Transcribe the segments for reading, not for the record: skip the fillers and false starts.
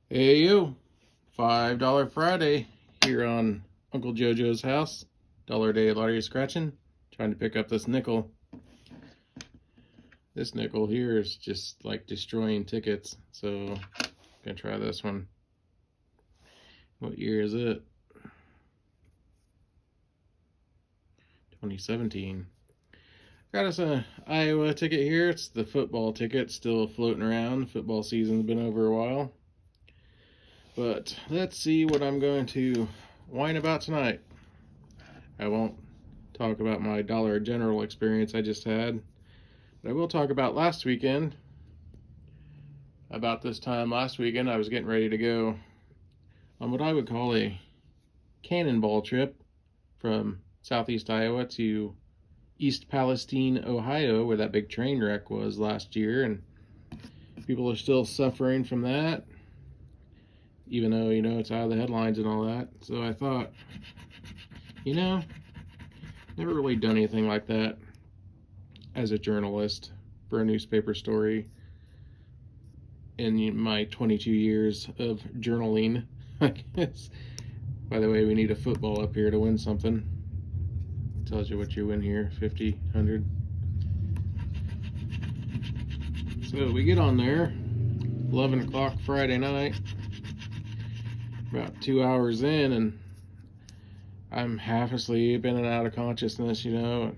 Hey you, $5 Friday here on Uncle JoJo's house. Dollar Day Lottery Scratching. Trying to pick up this nickel. This nickel here is just like destroying tickets. So, gonna try this one. What year is it? 2017. Got us a Iowa ticket here. It's the football ticket, still floating around. Football season's been over a while. But let's see what I'm going to whine about tonight. I won't talk about my Dollar General experience I just had, but I will talk about last weekend. About this time last weekend, I was getting ready to go on what I would call a cannonball trip from southeast Iowa to East Palestine, Ohio, where that big train wreck was last year, and people are still suffering from that, even though, it's out of the headlines and all that. So I thought, never really done anything like that as a journalist for a newspaper story in my 22 years of journaling, I guess. By the way, we need a football up here to win something. It tells you what you win here, 50, 100. So we get on there, 11 o'clock Friday night, about 2 hours in, and I'm half asleep, in and out of consciousness, Hear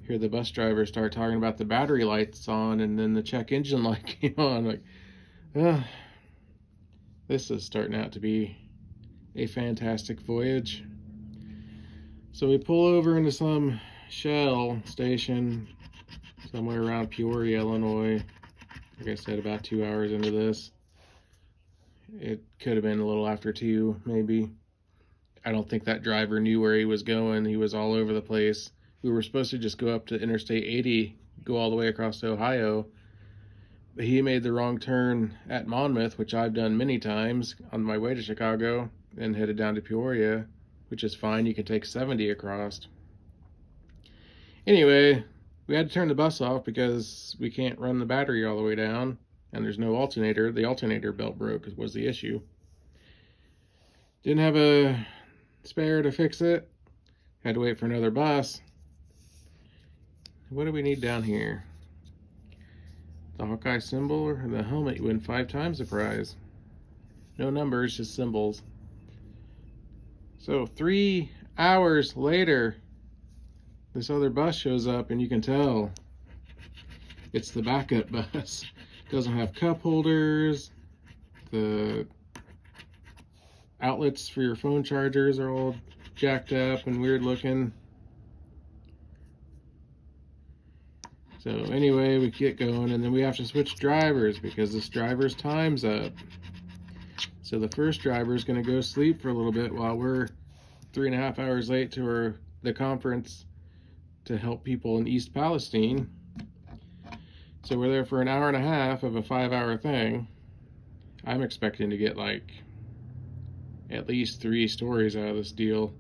the bus driver start talking about the battery lights on, and then the check engine light came on. Like, this is starting out to be a fantastic voyage. So we pull over into some Shell station somewhere around Peoria, Illinois. Like I said, about 2 hours into this. It could have been a little after 2, maybe. I don't think that driver knew where he was going. He was all over the place. We were supposed to just go up to Interstate 80, go all the way across to Ohio. But he made the wrong turn at Monmouth, which I've done many times on my way to Chicago, and headed down to Peoria, which is fine. You can take 70 across. Anyway, we had to turn the bus off because we can't run the battery all the way down, and there's no alternator. The alternator belt broke was the issue. Didn't have a spare to fix it. Had to wait for another bus. What do we need down here? The Hawkeye symbol or the helmet? You win 5 times the prize. No numbers, just symbols. So 3 hours later, this other bus shows up, and you can tell it's the backup bus. It doesn't have cup holders. The outlets for your phone chargers are all jacked up and weird looking. So anyway, we get going, and then we have to switch drivers because this driver's time's up. So the first driver is going to go sleep for a little bit while we're 3.5 hours late to the conference to help people in East Palestine. So we're there for an hour and a half of a 5-hour thing. I'm expecting to get like at least 3 stories out of this deal.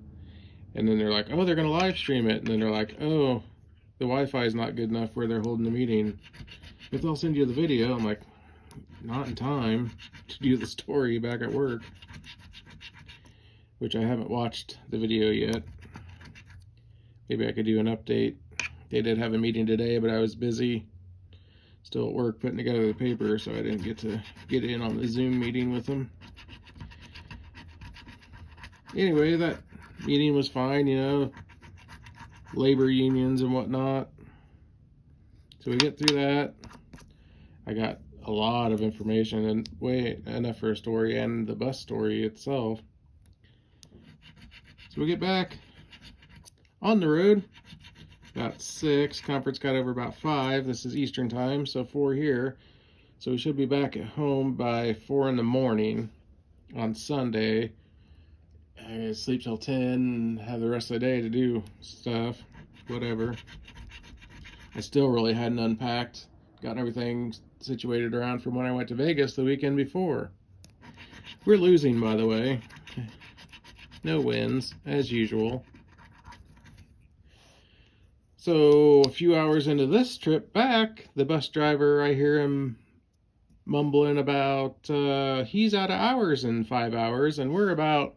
And then they're like, oh, they're going to live stream it. And then they're like, oh, the Wi-Fi is not good enough where they're holding the meeting, but they'll send you the video. I'm like, not in time to do the story back at work, which I haven't watched the video yet. Maybe I could do an update. They did have a meeting today, but I was busy still at work putting together the paper, so I didn't get to get in on the Zoom meeting with them. Anyway, that meeting was fine, labor unions and whatnot. So we get through that. I got a lot of information, and way enough for a story and the bus story itself. So we get back on the road about 6. Conference got over about 5. This is Eastern time, so 4 here. So we should be back at home by 4 in the morning on Sunday. I sleep till 10 and have the rest of the day to do stuff, whatever. I still really hadn't unpacked, gotten everything situated around from when I went to Vegas the weekend before. We're losing, by the way. No wins, as usual. So a few hours into this trip back, the bus driver, I hear him mumbling about he's out of hours in 5 hours, and we're about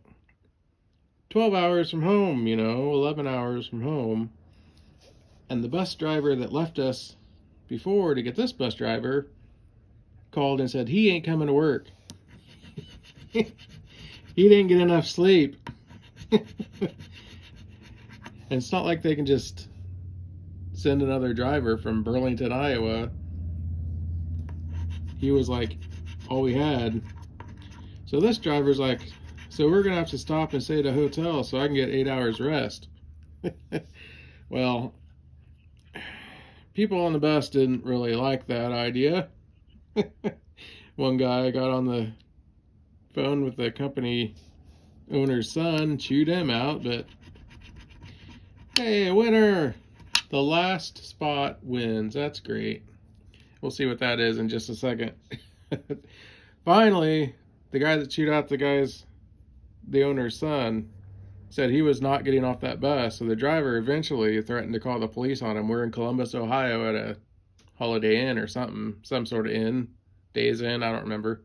12 hours from home, 11 hours from home. And the bus driver that left us before to get this bus driver called and said he ain't coming to work. He didn't get enough sleep. And it's not like they can just send another driver from Burlington, Iowa. He was like all we had. So this driver's like, so we're gonna have to stop and stay at a hotel so I can get 8 hours rest. Well, people on the bus didn't really like that idea. One guy got on the phone with the company owner's son, chewed him out, but hey, winner! The last spot wins. That's great. We'll see what that is in just a second. Finally, the guy that chewed out the owner's son, said he was not getting off that bus. So the driver eventually threatened to call the police on him. We're in Columbus, Ohio at a Holiday Inn or something, some sort of inn, Days Inn, I don't remember.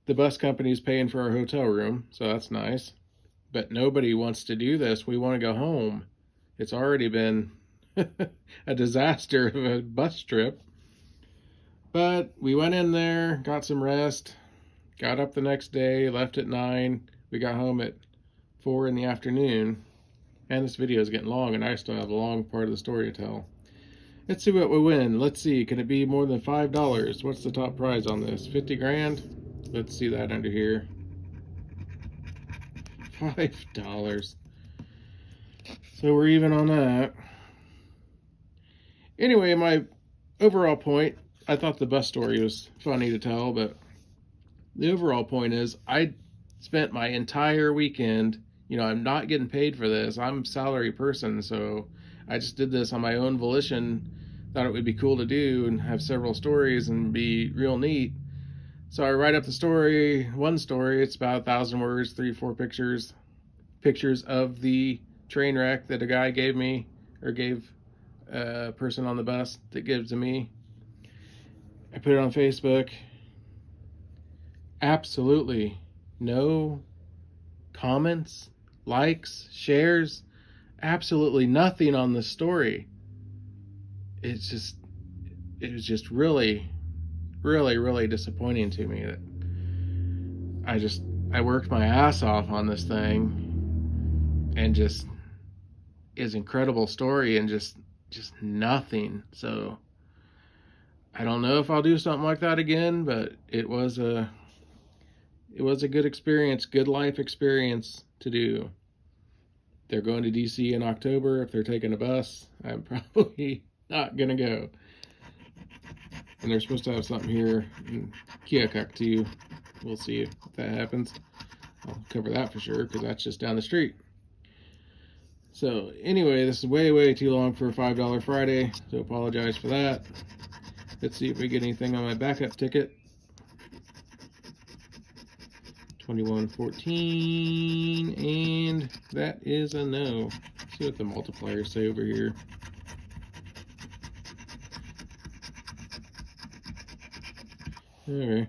The bus company's paying for our hotel room, so that's nice. But nobody wants to do this. We want to go home. It's already been a disaster of a bus trip. But we went in there, got some rest, got up the next day, left at 9. We got home at 4 in the afternoon. And this video is getting long, and I still have a long part of the story to tell. Let's see what we win. Let's see, can it be more than $5? What's the top prize on this? 50 grand? Let's see that under here. $5. So we're even on that. Anyway, my overall point, I thought the bus story was funny to tell, but the overall point is I spent my entire weekend, I'm not getting paid for this. I'm a salary person, so I just did this on my own volition. Thought it would be cool to do and have several stories and be real neat. So I write up the story, one story, it's about 1,000 words, 3-4 pictures of the train wreck that a guy gave me, or gave a person on the bus that gives to me. I put it on Facebook. Absolutely no comments, likes, shares, absolutely nothing on the story. It was just really, really, really disappointing to me that I worked my ass off on this thing, and just is incredible story, and just nothing. So I don't know if I'll do something like that again, but it was a good experience, good life experience to do. They're going to DC in October. If they're taking a bus, I'm probably not gonna go. And they're supposed to have something here in Keokuk too. We'll see if that happens. I'll cover that for sure, because that's just down the street. So anyway, this is way, way too long for a $5 Friday, so apologize for that. Let's see if we get anything on my backup ticket. 2114, and that is a no. Let's see what the multipliers say over here. Okay.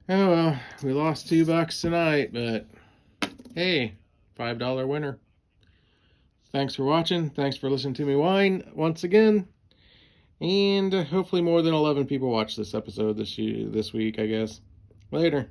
Oh well, we lost $2 tonight, but hey, $5 winner. Thanks for watching. Thanks for listening to me whine once again. And hopefully more than 11 people watch this episode this week, I guess. Later.